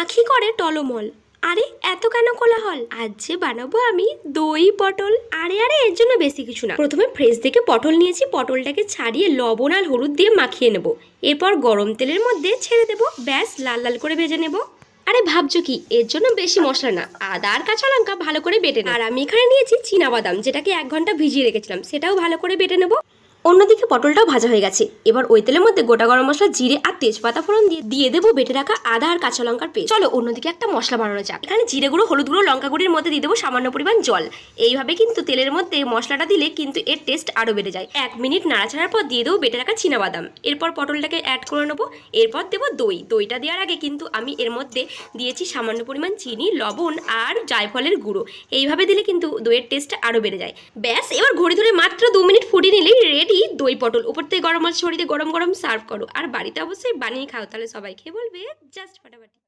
আঁখি করে টলমল। আরে এত কেন কোলাহল? আজ যে বানাবো আমি দই পটল। আরে আরে এর জন্য বেশি কিছু না। প্রথমে ফ্রেশ থেকে পটল নিয়েছি, পটলটাকে ছাড়িয়ে লবণ আর হলুদ দিয়ে মাখিয়ে নেব। এরপর গরম তেলের মধ্যে ছেড়ে দেবো, ব্যাস লাল লাল করে ভেজে নেব। আরে ভাবছো কি, এর জন্য বেশি মশলা না, আদা আর কাঁচা লঙ্কা ভালো করে বেটে নেব। আর আমি এখানে নিয়েছি চীনাবাদাম, যেটাকে 1 ঘন্টা ভিজিয়ে রেখেছিলাম, সেটাও ভালো করে বেটে নেব। অন্যদিকে পটলটাও ভাজা হয়ে গেছে। এবার ওই তেলের মধ্যে গোটা গরম মশলা, জিরে আর তেজপাতা ফোড়ন দিয়ে দেবো বেটে রাখা আদা আর কাঁচা লঙ্কার পেস্ট। চলো অন্যদিকে একটা মশলা বানানো যাক। এখানে জিরে গুঁড়ো, হলুদ গুঁড়ো, লঙ্কা গুঁড়ির মধ্যে দিয়ে দেবো সামান্য পরিমাণ জল। এইভাবে কিন্তু তেলের মধ্যে মশলাটা দিলে কিন্তু এর টেস্ট আরো বেড়ে যায়। 1 মিনিট নাড়াচাড়ার পর দিয়ে দেবো বেটে রাখা চীনাবাদাম। এরপর পটলটাকে অ্যাড করে নেবো। এরপর দেবো দই। দইটা দেওয়ার আগে কিন্তু আমি এর মধ্যে দিয়েছি সামান্য পরিমাণ চিনি, লবণ আর জায়ফলের গুঁড়ো। এইভাবে দিলে কিন্তু দইয়ের টেস্টটা আরো বেড়ে যায়। ব্যাস এবার ঘড়ি ধরে মাত্র 2 মিনিট ফুটিয়ে নিলেই রেডি দই পটল। উপর থেকে গরম মশলা ছড়িয়ে গরম গরম সার্ভ করো। আর বাড়িতে অবশ্যই বানিয়ে খাও, তাহলে সবাই খেয়ে বলবে জাস্ট ফাটাফাটি।